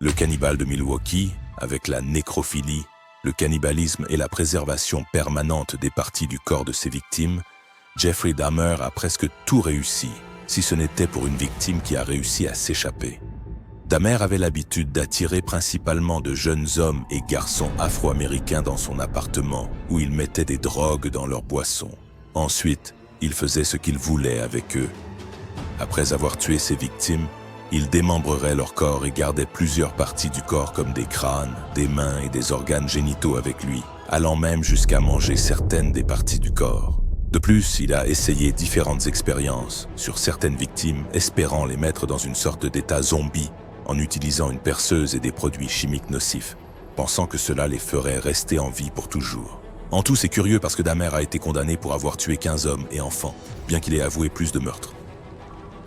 Le cannibale de Milwaukee, avec la nécrophilie, le cannibalisme et la préservation permanente des parties du corps de ses victimes, Jeffrey Dahmer a presque tout réussi, si ce n'était pour une victime qui a réussi à s'échapper. Dahmer avait l'habitude d'attirer principalement de jeunes hommes et garçons afro-américains dans son appartement, où il mettait des drogues dans leurs boissons. Ensuite, il faisait ce qu'il voulait avec eux. Après avoir tué ses victimes, il démembrerait leur corps et gardait plusieurs parties du corps comme des crânes, des mains et des organes génitaux avec lui, allant même jusqu'à manger certaines des parties du corps. De plus, il a essayé différentes expériences sur certaines victimes, espérant les mettre dans une sorte d'état zombie en utilisant une perceuse et des produits chimiques nocifs, pensant que cela les ferait rester en vie pour toujours. En tout, c'est curieux parce que Dahmer a été condamné pour avoir tué 15 hommes et enfants, bien qu'il ait avoué plus de meurtres.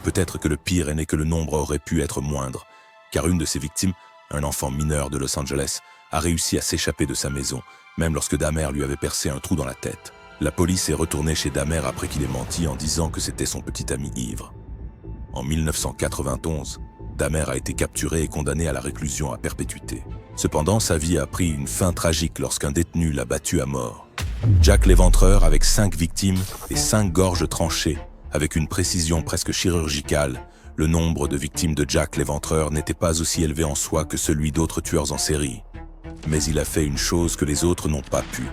Peut-être que le pire n'est que le nombre aurait pu être moindre, car une de ses victimes, un enfant mineur de Los Angeles, a réussi à s'échapper de sa maison, même lorsque Dahmer lui avait percé un trou dans la tête. La police est retournée chez Dahmer après qu'il ait menti en disant que c'était son petit ami ivre. En 1991, Dahmer a été capturé et condamné à la réclusion à perpétuité. Cependant, sa vie a pris une fin tragique lorsqu'un détenu l'a battu à mort. Jack l'Éventreur, avec 5 victimes et 5 gorges tranchées, avec une précision presque chirurgicale, le nombre de victimes de Jack l'Éventreur n'était pas aussi élevé en soi que celui d'autres tueurs en série. Mais il a fait une chose que les autres n'ont pas pu: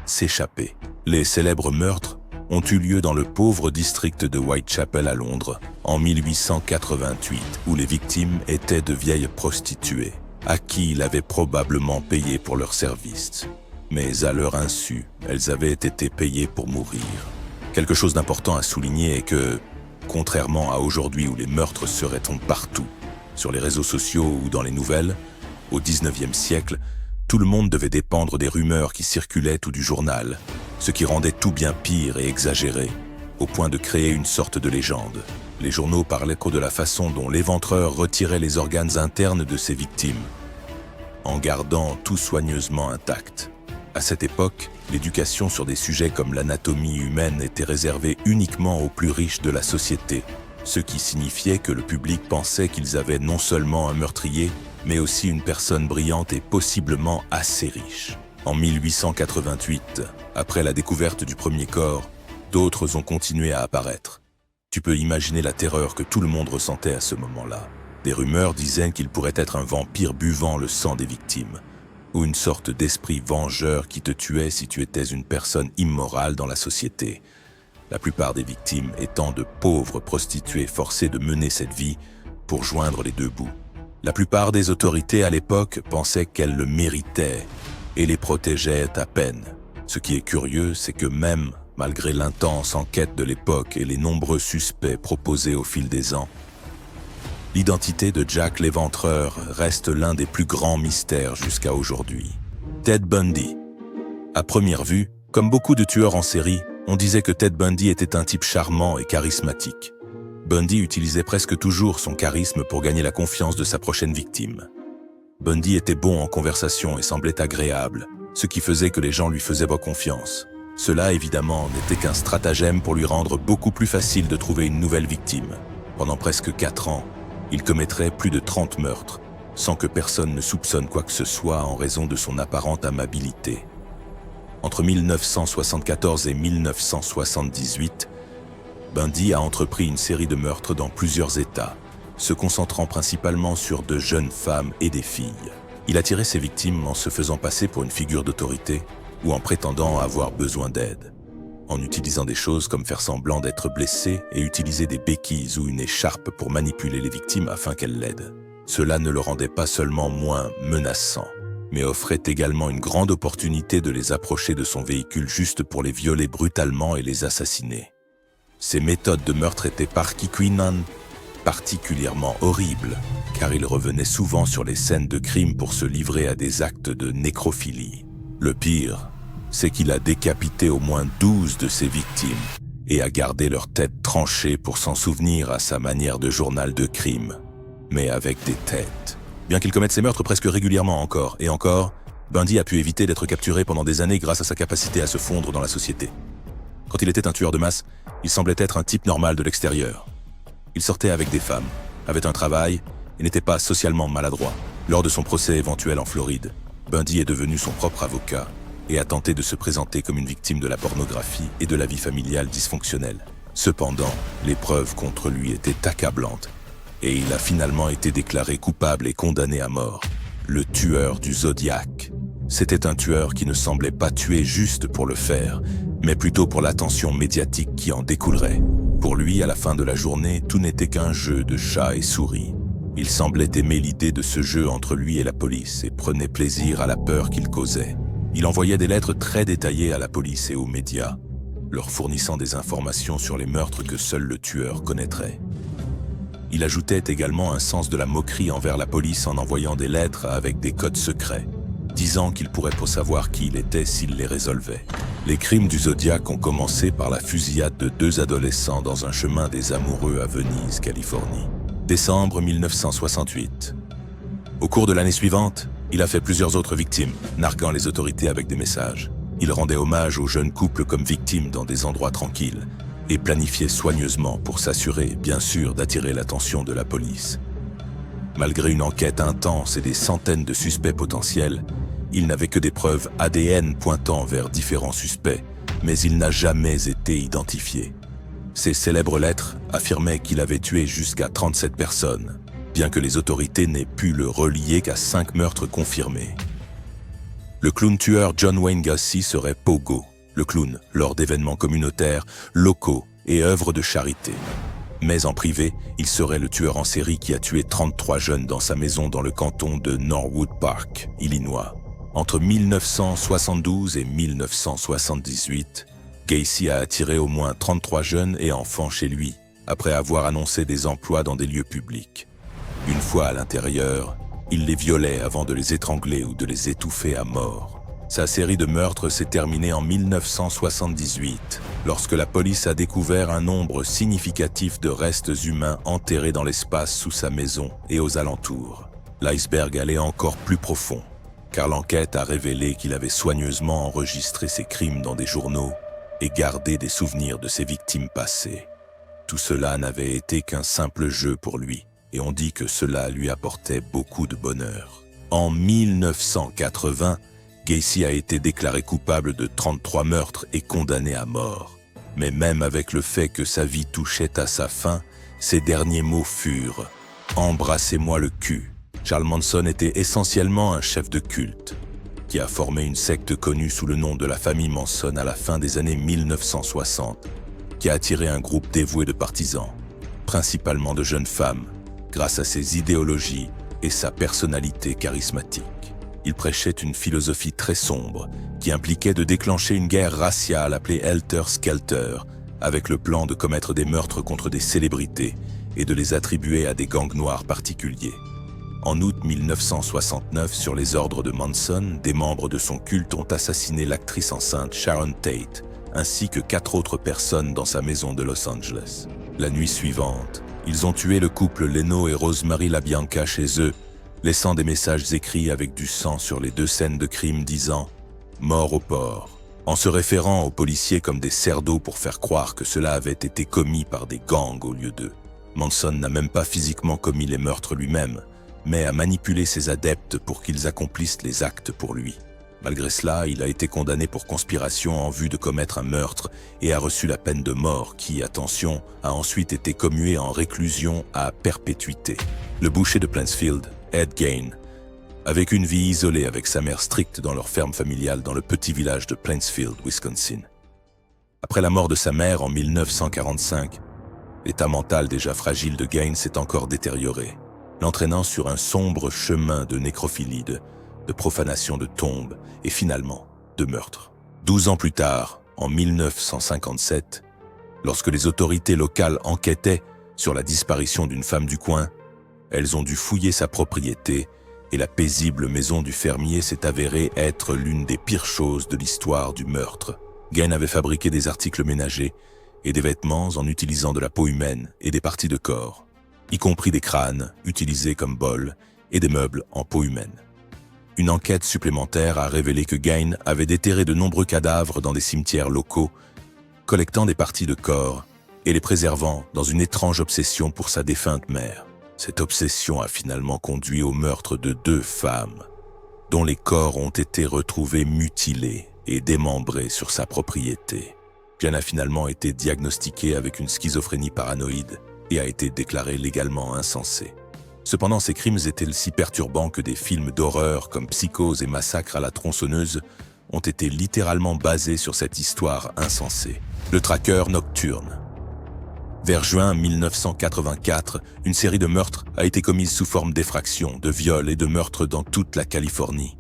s'échapper. Les célèbres meurtres ont eu lieu dans le pauvre district de Whitechapel à Londres, en 1888, où les victimes étaient de vieilles prostituées, à qui il avait probablement payé pour leurs services. Mais à leur insu, elles avaient été payées pour mourir. Quelque chose d'important à souligner est que, contrairement à aujourd'hui où les meurtres seraient partout, sur les réseaux sociaux ou dans les nouvelles, au XIXe siècle, tout le monde devait dépendre des rumeurs qui circulaient ou du journal, ce qui rendait tout bien pire et exagéré, au point de créer une sorte de légende. Les journaux parlaient de la façon dont l'éventreur retirait les organes internes de ses victimes, en gardant tout soigneusement intact. À cette époque, l'éducation sur des sujets comme l'anatomie humaine était réservée uniquement aux plus riches de la société, ce qui signifiait que le public pensait qu'ils avaient non seulement un meurtrier, mais aussi une personne brillante et possiblement assez riche. En 1888, après la découverte du premier corps, d'autres ont continué à apparaître. Tu peux imaginer la terreur que tout le monde ressentait à ce moment-là. Des rumeurs disaient qu'il pourrait être un vampire buvant le sang des victimes, ou une sorte d'esprit vengeur qui te tuait si tu étais une personne immorale dans la société. La plupart des victimes étant de pauvres prostituées forcées de mener cette vie pour joindre les deux bouts. La plupart des autorités à l'époque pensaient qu'elles le méritaient et les protégeaient à peine. Ce qui est curieux, c'est que même malgré l'intense enquête de l'époque et les nombreux suspects proposés au fil des ans, l'identité de Jack l'Éventreur reste l'un des plus grands mystères jusqu'à aujourd'hui. Ted Bundy. À première vue, comme beaucoup de tueurs en série, on disait que Ted Bundy était un type charmant et charismatique. Bundy utilisait presque toujours son charisme pour gagner la confiance de sa prochaine victime. Bundy était bon en conversation et semblait agréable, ce qui faisait que les gens lui faisaient confiance. Cela, évidemment, n'était qu'un stratagème pour lui rendre beaucoup plus facile de trouver une nouvelle victime. Pendant presque 4 ans, il commettrait plus de 30 meurtres, sans que personne ne soupçonne quoi que ce soit en raison de son apparente amabilité. Entre 1974 et 1978, Bundy a entrepris une série de meurtres dans plusieurs États, se concentrant principalement sur de jeunes femmes et des filles. Il attirait ses victimes en se faisant passer pour une figure d'autorité ou en prétendant avoir besoin d'aide, en utilisant des choses comme faire semblant d'être blessé et utiliser des béquilles ou une écharpe pour manipuler les victimes afin qu'elles l'aident. Cela ne le rendait pas seulement moins menaçant, mais offrait également une grande opportunité de les approcher de son véhicule juste pour les violer brutalement et les assassiner. Ces méthodes de meurtre étaient particulièrement horribles, car il revenait souvent sur les scènes de crime pour se livrer à des actes de nécrophilie. Le pire, c'est qu'il a décapité au moins 12 de ses victimes et a gardé leur tête tranchée pour s'en souvenir à sa manière de journal de crime, mais avec des têtes. Bien qu'il commette ses meurtres presque régulièrement encore et encore, Bundy a pu éviter d'être capturé pendant des années grâce à sa capacité à se fondre dans la société. Quand il était un tueur de masse, il semblait être un type normal de l'extérieur. Il sortait avec des femmes, avait un travail et n'était pas socialement maladroit. Lors de son procès éventuel en Floride, Bundy est devenu son propre avocat et a tenté de se présenter comme une victime de la pornographie et de la vie familiale dysfonctionnelle. Cependant, les preuves contre lui étaient accablantes et il a finalement été déclaré coupable et condamné à mort. Le tueur du Zodiac. C'était un tueur qui ne semblait pas tuer juste pour le faire, mais plutôt pour l'attention médiatique qui en découlerait. Pour lui, à la fin de la journée, tout n'était qu'un jeu de chat et souris. Il semblait aimer l'idée de ce jeu entre lui et la police et prenait plaisir à la peur qu'il causait. Il envoyait des lettres très détaillées à la police et aux médias, leur fournissant des informations sur les meurtres que seul le tueur connaîtrait. Il ajoutait également un sens de la moquerie envers la police en envoyant des lettres avec des codes secrets, disant qu'il pourrait pas savoir qui il était s'il les résolvait. Les crimes du Zodiac ont commencé par la fusillade de 2 adolescents dans un chemin des amoureux à Venise, Californie. Décembre 1968. Au cours de l'année suivante, il a fait plusieurs autres victimes, narguant les autorités avec des messages. Il rendait hommage aux jeunes couples comme victimes dans des endroits tranquilles et planifiait soigneusement pour s'assurer, bien sûr, d'attirer l'attention de la police. Malgré une enquête intense et des centaines de suspects potentiels, il n'avait que des preuves ADN pointant vers différents suspects, mais il n'a jamais été identifié. Ses célèbres lettres affirmaient qu'il avait tué jusqu'à 37 personnes, bien que les autorités n'aient pu le relier qu'à 5 meurtres confirmés. Le clown tueur John Wayne Gacy serait Pogo, le clown, lors d'événements communautaires, locaux et œuvres de charité. Mais en privé, il serait le tueur en série qui a tué 33 jeunes dans sa maison dans le canton de Norwood Park, Illinois. Entre 1972 et 1978, Gacy a attiré au moins 33 jeunes et enfants chez lui, après avoir annoncé des emplois dans des lieux publics. Une fois à l'intérieur, il les violait avant de les étrangler ou de les étouffer à mort. Sa série de meurtres s'est terminée en 1978, lorsque la police a découvert un nombre significatif de restes humains enterrés dans l'espace sous sa maison et aux alentours. L'iceberg allait encore plus profond, car l'enquête a révélé qu'il avait soigneusement enregistré ses crimes dans des journaux et gardé des souvenirs de ses victimes passées. Tout cela n'avait été qu'un simple jeu pour lui, et on dit que cela lui apportait beaucoup de bonheur. En 1980, Gacy a été déclaré coupable de 33 meurtres et condamné à mort. Mais même avec le fait que sa vie touchait à sa fin, ses derniers mots furent « Embrassez-moi le cul ». Charles Manson était essentiellement un chef de culte, qui a formé une secte connue sous le nom de la famille Manson à la fin des années 1960, qui a attiré un groupe dévoué de partisans, principalement de jeunes femmes, grâce à ses idéologies et sa personnalité charismatique. Il prêchait une philosophie très sombre qui impliquait de déclencher une guerre raciale appelée Helter Skelter, avec le plan de commettre des meurtres contre des célébrités et de les attribuer à des gangs noirs particuliers. En août 1969, sur les ordres de Manson, des membres de son culte ont assassiné l'actrice enceinte Sharon Tate, ainsi que 4 autres personnes dans sa maison de Los Angeles. La nuit suivante, ils ont tué le couple Leno et Rosemary LaBianca chez eux, laissant des messages écrits avec du sang sur les 2 scènes de crime disant « Mort au porc », en se référant aux policiers comme des cerdos pour faire croire que cela avait été commis par des gangs au lieu d'eux. Manson n'a même pas physiquement commis les meurtres lui-même, mais a manipulé ses adeptes pour qu'ils accomplissent les actes pour lui. Malgré cela, il a été condamné pour conspiration en vue de commettre un meurtre et a reçu la peine de mort qui, attention, a ensuite été commuée en réclusion à perpétuité. Le boucher de Plainsfield, Ed Gein, a vécu une vie isolée avec sa mère stricte dans leur ferme familiale dans le petit village de Plainsfield, Wisconsin. Après la mort de sa mère en 1945, l'état mental déjà fragile de Gein s'est encore détérioré, l'entraînant sur un sombre chemin de nécrophilie, de profanation de tombes et finalement de meurtre. 12 ans plus tard, en 1957, lorsque les autorités locales enquêtaient sur la disparition d'une femme du coin, elles ont dû fouiller sa propriété et la paisible maison du fermier s'est avérée être l'une des pires choses de l'histoire du meurtre. Gein avait fabriqué des articles ménagers et des vêtements en utilisant de la peau humaine et des parties de corps, y compris des crânes utilisés comme bols et des meubles en peau humaine. Une enquête supplémentaire a révélé que Gein avait déterré de nombreux cadavres dans des cimetières locaux, collectant des parties de corps et les préservant dans une étrange obsession pour sa défunte mère. Cette obsession a finalement conduit au meurtre de 2 femmes, dont les corps ont été retrouvés mutilés et démembrés sur sa propriété. Jane a finalement été diagnostiquée avec une schizophrénie paranoïde et a été déclarée légalement insensée. Cependant, ces crimes étaient si perturbants que des films d'horreur comme Psychose et Massacre à la tronçonneuse ont été littéralement basés sur cette histoire insensée. Le tracker nocturne. Vers juin 1984, une série de meurtres a été commise sous forme d'effraction, de viols et de meurtres dans toute la Californie.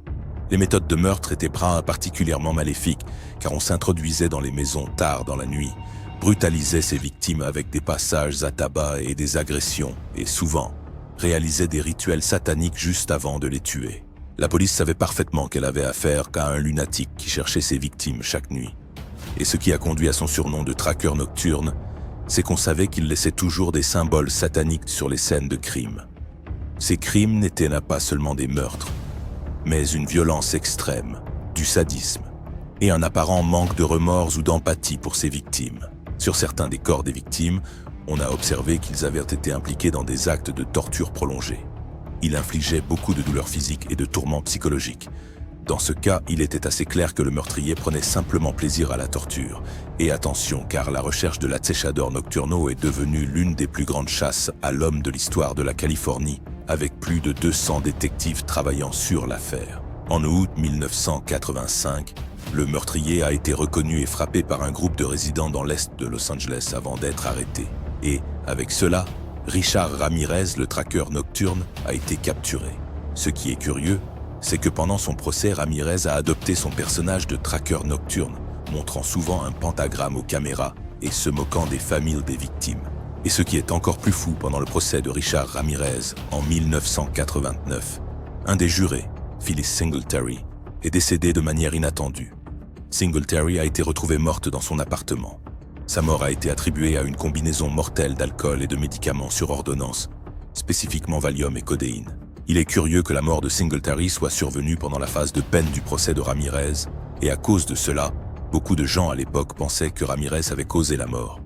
Les méthodes de meurtre étaient particulièrement maléfiques car on s'introduisait dans les maisons tard dans la nuit, brutalisait ses victimes avec des passages à tabac et des agressions et souvent réalisait des rituels sataniques juste avant de les tuer. La police savait parfaitement qu'elle avait affaire à un lunatique qui cherchait ses victimes chaque nuit. Et ce qui a conduit à son surnom de traqueur nocturne, c'est qu'on savait qu'il laissait toujours des symboles sataniques sur les scènes de crime. Ces crimes n'étaient pas seulement des meurtres, mais une violence extrême, du sadisme et un apparent manque de remords ou d'empathie pour ses victimes. Sur certains des corps des victimes, on a observé qu'ils avaient été impliqués dans des actes de torture prolongés. Il infligeait beaucoup de douleurs physiques et de tourments psychologiques. Dans ce cas, il était assez clair que le meurtrier prenait simplement plaisir à la torture. Et attention, car la recherche de l'Acechador Nocturno est devenue l'une des plus grandes chasses à l'homme de l'histoire de la Californie, avec plus de 200 détectives travaillant sur l'affaire. En août 1985, le meurtrier a été reconnu et frappé par un groupe de résidents dans l'est de Los Angeles avant d'être arrêté. Et, avec cela, Richard Ramirez, le traqueur nocturne, a été capturé. Ce qui est curieux, c'est que pendant son procès, Ramirez a adopté son personnage de traqueur nocturne, montrant souvent un pentagramme aux caméras et se moquant des familles des victimes. Et ce qui est encore plus fou, pendant le procès de Richard Ramirez en 1989, un des jurés, Phyllis Singletary, est décédée de manière inattendue. Singletary a été retrouvée morte dans son appartement. Sa mort a été attribuée à une combinaison mortelle d'alcool et de médicaments sur ordonnance, spécifiquement Valium et codéine. Il est curieux que la mort de Singletary soit survenue pendant la phase de peine du procès de Ramirez, et à cause de cela, beaucoup de gens à l'époque pensaient que Ramirez avait causé la mort.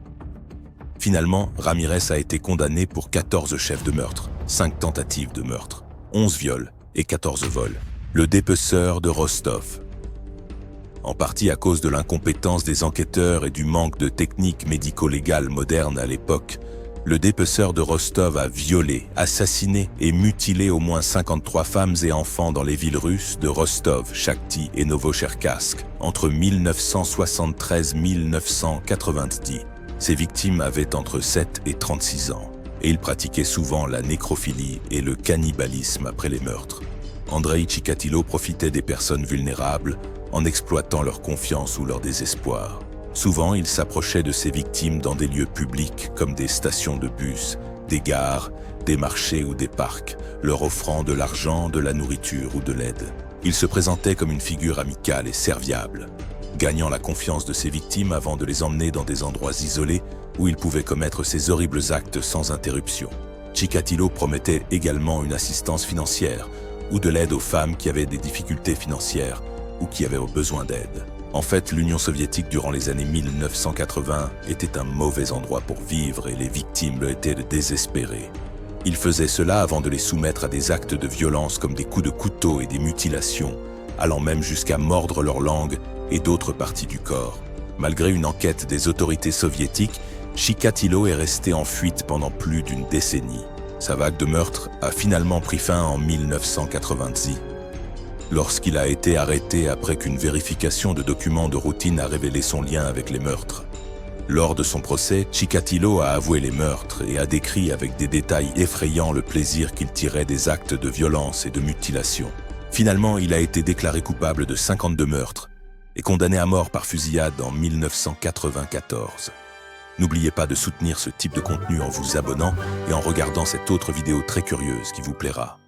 Finalement, Ramirez a été condamné pour 14 chefs de meurtre, 5 tentatives de meurtre, 11 viols et 14 vols. Le dépeceur de Rostov. En partie à cause de l'incompétence des enquêteurs et du manque de techniques médico-légales modernes à l'époque, le dépeceur de Rostov a violé, assassiné et mutilé au moins 53 femmes et enfants dans les villes russes de Rostov, Shakhty et Novocherkassk entre 1973 et 1990. Ces victimes avaient entre 7 et 36 ans, et il pratiquait souvent la nécrophilie et le cannibalisme après les meurtres. Andrei Chikatilo profitait des personnes vulnérables en exploitant leur confiance ou leur désespoir. Souvent, il s'approchait de ses victimes dans des lieux publics comme des stations de bus, des gares, des marchés ou des parcs, leur offrant de l'argent, de la nourriture ou de l'aide. Il se présentait comme une figure amicale et serviable, gagnant la confiance de ses victimes avant de les emmener dans des endroits isolés où il pouvait commettre ses horribles actes sans interruption. Chikatilo promettait également une assistance financière ou de l'aide aux femmes qui avaient des difficultés financières ou qui avaient besoin d'aide. En fait, l'Union soviétique durant les années 1980 était un mauvais endroit pour vivre et les victimes le étaient désespérées. Il faisait cela avant de les soumettre à des actes de violence comme des coups de couteau et des mutilations, allant même jusqu'à mordre leur langue et d'autres parties du corps. Malgré une enquête des autorités soviétiques, Chikatilo est resté en fuite pendant plus d'une décennie. Sa vague de meurtres a finalement pris fin en 1990. Lorsqu'il a été arrêté après qu'une vérification de documents de routine a révélé son lien avec les meurtres. Lors de son procès, Chikatilo a avoué les meurtres et a décrit avec des détails effrayants le plaisir qu'il tirait des actes de violence et de mutilation. Finalement, il a été déclaré coupable de 52 meurtres et condamné à mort par fusillade en 1994. N'oubliez pas de soutenir ce type de contenu en vous abonnant et en regardant cette autre vidéo très curieuse qui vous plaira.